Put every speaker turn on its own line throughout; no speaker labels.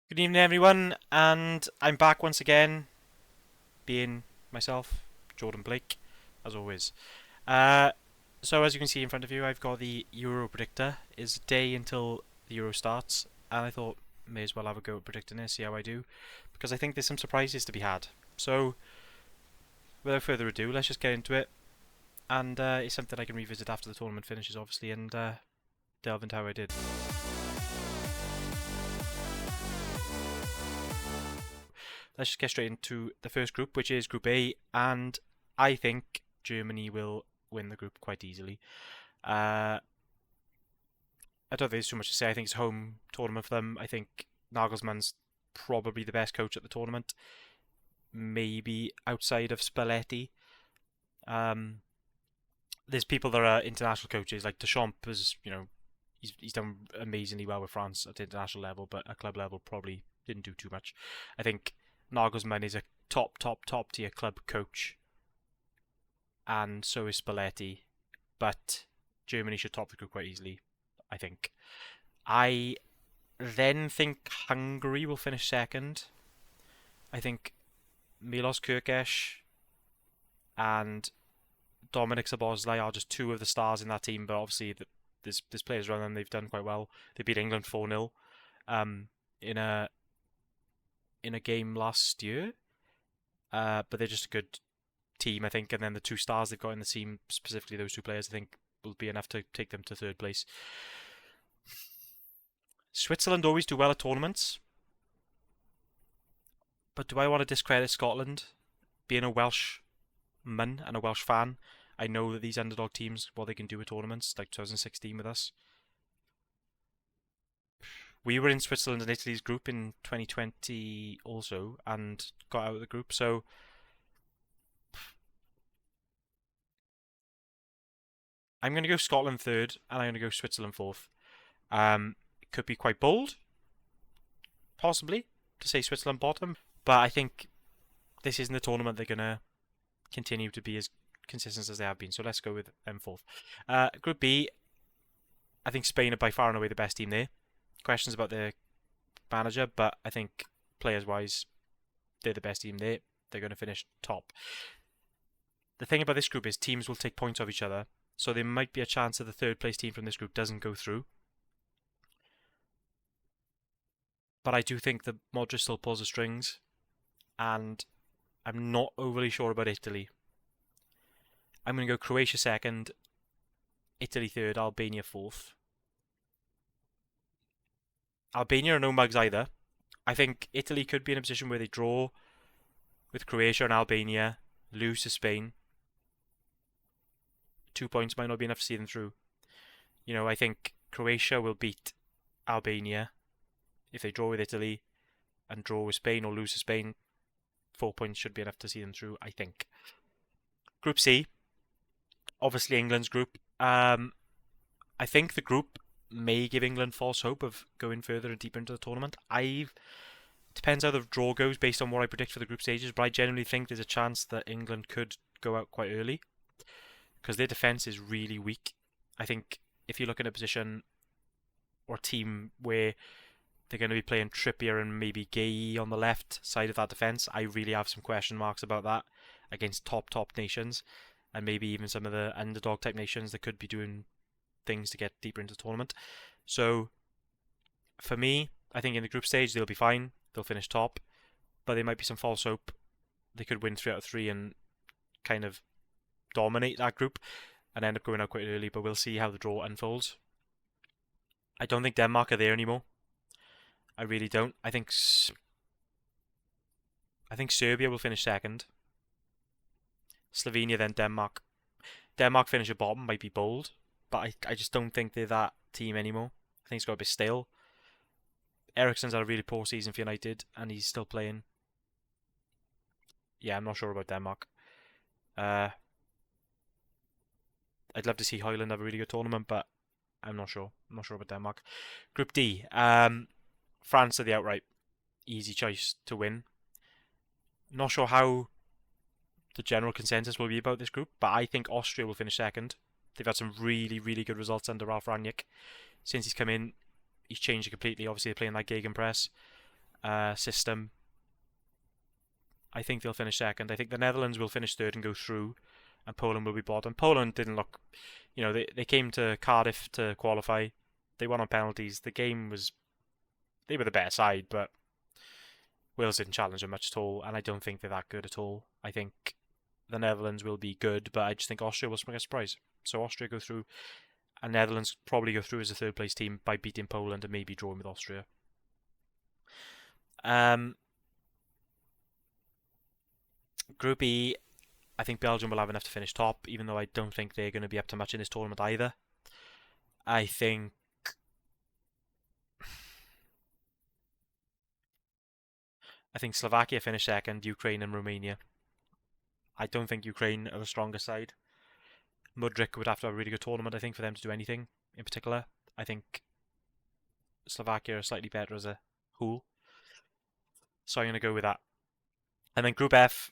Good evening, everyone, and I'm back once again, being myself, Jordan Blake, as always. Uh, so as you can see in front of you, I've got the Euro predictor. It's a day until the Euro starts, and I thought may as well have a go at predicting it, see how I do, because I think there's some surprises to be had. So without further ado, let's just get into it, and it's something I can revisit after the tournament finishes, obviously, and delve into how I did. Let's just get straight into the first group, which is Group A, and I think Germany will win the group quite easily. I don't think there's too much to say. I think it's a home tournament for them. I think Nagelsmann's probably the best coach at the tournament, maybe outside of Spalletti. Um, there's people that are international coaches, like Deschamps is, he's done amazingly well with France at the international level, but at club level probably didn't do too much. I think Nagelsmann is a top tier club coach, and so is Spalletti. But Germany should top the group quite easily, I think. I then think Hungary will finish second. I think Milos Kerkez and Dominik Szoboszlai are just two of the stars in that team, but obviously there's players around them. They've done quite well. They beat England 4-0 in a game last year, but they're just a good team, I think. And then the two stars they've got in the team, specifically those two players, I think will be enough to take them to third place. Switzerland always do well at tournaments, but do I want to discredit Scotland? Being a Welshman and a Welsh fan, I know that these underdog teams, what they can do at tournaments, like 2016 with us. We were in Switzerland and Italy's group in 2020 also, and got out of the group, so I'm going to go Scotland third, and I'm going to go Switzerland fourth. It could be quite bold, possibly, to say Switzerland bottom, but I think this isn't the tournament they're going to continue to be as consistent as they have been, so let's go with them fourth. Group B, I think Spain are by far and away the best team there. Questions about their manager, but I think players-wise, they're the best team there. They're going to finish top. The thing about this group is teams will take points off each other, so there might be a chance that the third place team from this group doesn't go through. But I do think that Modric still pulls the strings, and I'm not overly sure about Italy. I'm going to go Croatia second, Italy third, Albania fourth. Albania are no mugs either. I think Italy could be in a position where they draw with Croatia and Albania, lose to Spain. 2 points might not be enough to see them through. I think Croatia will beat Albania if they draw with Italy and draw with Spain or lose to Spain. 4 points should be enough to see them through, I think. Group C, obviously England's group. I think the group may give England false hope of going further and deeper into the tournament. Depends how the draw goes based on what I predict for the group stages, but I genuinely think there's a chance that England could go out quite early because their defence is really weak. I think if you look in a position or team where they're going to be playing Trippier and maybe Gay on the left side of that defence, I really have some question marks about that against top nations, and maybe even some of the underdog type nations that could be doing things to get deeper into the tournament. So for me, I think in the group stage they'll be fine. They'll finish top, but there might be some false hope. They could win 3 out of 3 and kind of dominate that group and end up going out quite early, but we'll see how the draw unfolds. I don't think Denmark are there anymore. I really don't. I think Serbia will finish second. Slovenia, then Denmark. Denmark finish at bottom might be bold, but I just don't think they're that team anymore. I think it's got a bit stale. Eriksen's had a really poor season for United, and he's still playing. Yeah, I'm not sure about Denmark. I'd love to see Højlund have a really good tournament, but I'm not sure. I'm not sure about Denmark. Group D. France are the outright easy choice to win. Not sure how the general consensus will be about this group, but I think Austria will finish second. They've had some really, really good results under Ralf Rangnick. Since he's come in, he's changed it completely. Obviously, they're playing that gegenpress. system, I think they'll finish second. I think the Netherlands will finish third and go through, and Poland will be bottom. Poland didn't look, they came to Cardiff to qualify. They won on penalties. The game was, they were the better side, but Wales didn't challenge them much at all, and I don't think they're that good at all. I think the Netherlands will be good, but I just think Austria will spring a surprise. So Austria go through, and Netherlands probably go through as a third place team by beating Poland and maybe drawing with Austria. Group E, I think Belgium will have enough to finish top, even though I don't think they're going to be up to much in this tournament either. I think Slovakia finish second, Ukraine and Romania. I don't think Ukraine are the stronger side. Mudryk would have to have a really good tournament, I think, for them to do anything in particular. I think Slovakia are slightly better as a whole. So I'm going to go with that. And then Group F,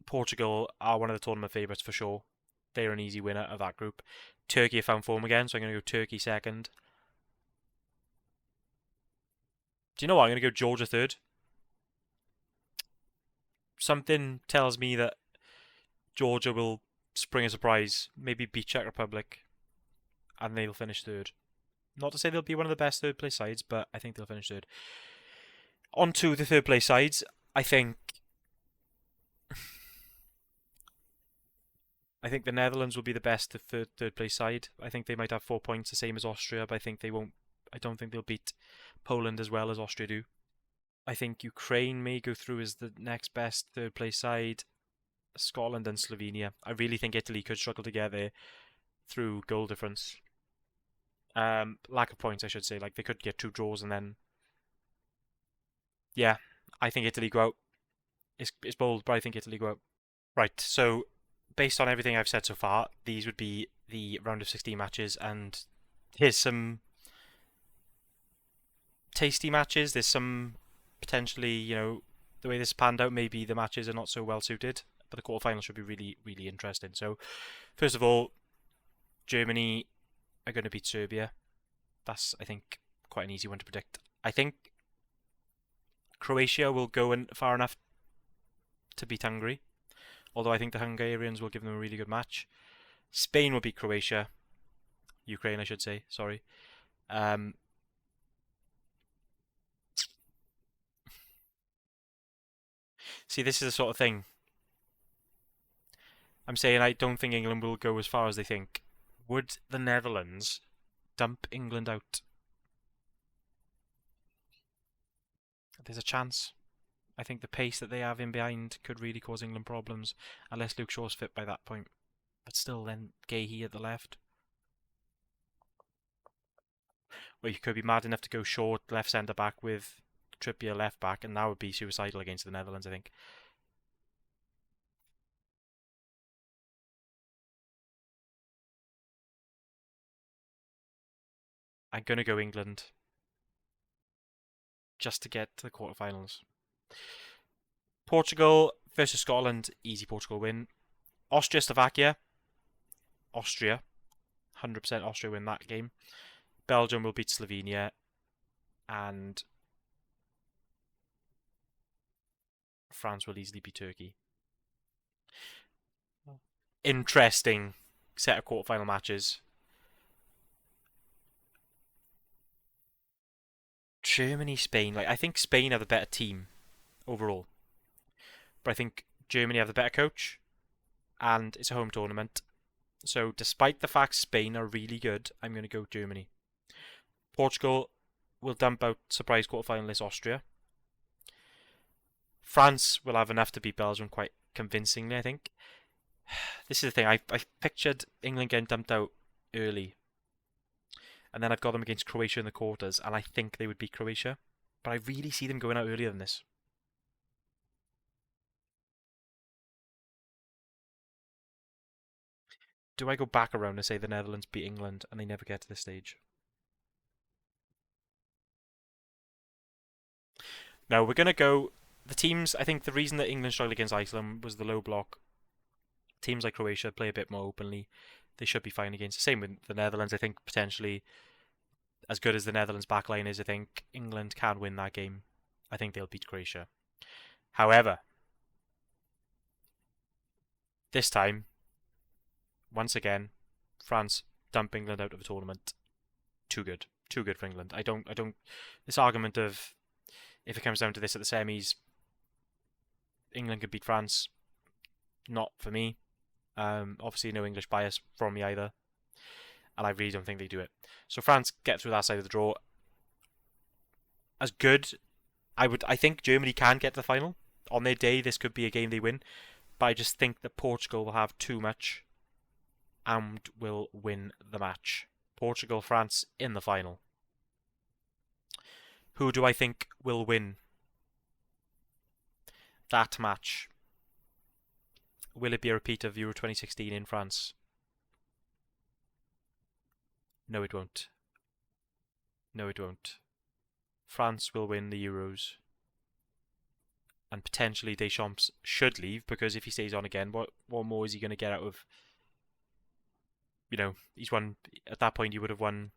Portugal are one of the tournament favourites for sure. They're an easy winner of that group. Turkey have found form again, so I'm going to go Turkey second. Do you know what? I'm going to go Georgia third. Something tells me that Georgia will spring a surprise, maybe beat Czech Republic, and they'll finish third. Not to say they'll be one of the best third place sides, but I think they'll finish third. On to the third place sides, I think the Netherlands will be the best third place side. I think they might have 4 points, the same as Austria, but I think they won't. I don't think they'll beat Poland as well as Austria do. I think Ukraine may go through as the next best third place side. Scotland and Slovenia. I really think Italy could struggle to get there through goal difference. Lack of points, I should say. Like, they could get 2 draws and then... Yeah, I think Italy go out. It's bold, but I think Italy go out. Right, so based on everything I've said so far, these would be the round of 16 matches, and here's some tasty matches. There's some potentially, the way this panned out, maybe the matches are not so well suited, but the quarterfinals should be really, really interesting. So, first of all, Germany are going to beat Serbia. That's, I think, quite an easy one to predict. I think Croatia will go far enough to beat Hungary, although I think the Hungarians will give them a really good match. Spain will beat Croatia. Ukraine, I should say, sorry. See, this is the sort of thing. I'm saying I don't think England will go as far as they think. Would the Netherlands dump England out? There's a chance. I think the pace that they have in behind could really cause England problems, unless Luke Shaw's fit by that point. But still, then Gahey at the left. Well, you could be mad enough to go short left centre back with Trippier left back, and that would be suicidal against the Netherlands, I think. I'm going to go England just to get to the quarterfinals. Portugal versus Scotland, easy Portugal win. Austria, Slovakia, Austria, 100% Austria win that game. Belgium will beat Slovenia, and France will easily beat Turkey. Interesting set of quarterfinal matches. Germany, Spain. I think Spain are the better team overall, but I think Germany have the better coach, and it's a home tournament. So despite the fact Spain are really good, I'm going to go Germany. Portugal will dump out surprise quarterfinalist Austria. France will have enough to beat Belgium quite convincingly, I think. This is the thing. I pictured England getting dumped out early, and then I've got them against Croatia in the quarters, and I think they would beat Croatia. But I really see them going out earlier than this. Do I go back around and say the Netherlands beat England and they never get to this stage? No, we're going to go... The teams, I think the reason that England struggled against Iceland was the low block. Teams like Croatia play a bit more openly. They should be fine against. Same with the Netherlands, I think, potentially. as good as the Netherlands backline is, I think England can win that game. I think they'll beat Croatia. However, this time, once again, France dump England out of the tournament. Too good for England. I don't. This argument of if it comes down to this at the semis, England could beat France. Not for me. Obviously, no English bias from me either, and I really don't think they do it. So France get through that side of the draw. As good, I think Germany can get to the final on their day. This could be a game they win, but I just think that Portugal will have too much and will win the match. Portugal, France in the final. Who do I think will win that match? Will it be a repeat of Euro 2016 in France? No, it won't. No, it won't. France will win the Euros. And potentially Deschamps should leave, because if he stays on again, what more is he going to get out of... he's won... At that point, he would have won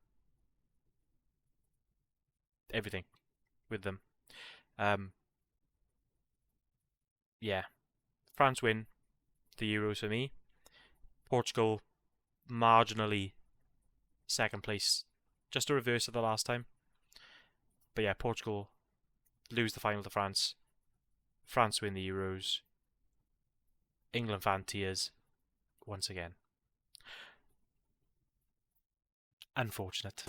everything with them. Yeah. France win the Euros for me. Portugal marginally second place. Just a reverse of the last time. But yeah, Portugal lose the final to France. France win the Euros. England fan tears once again. Unfortunate.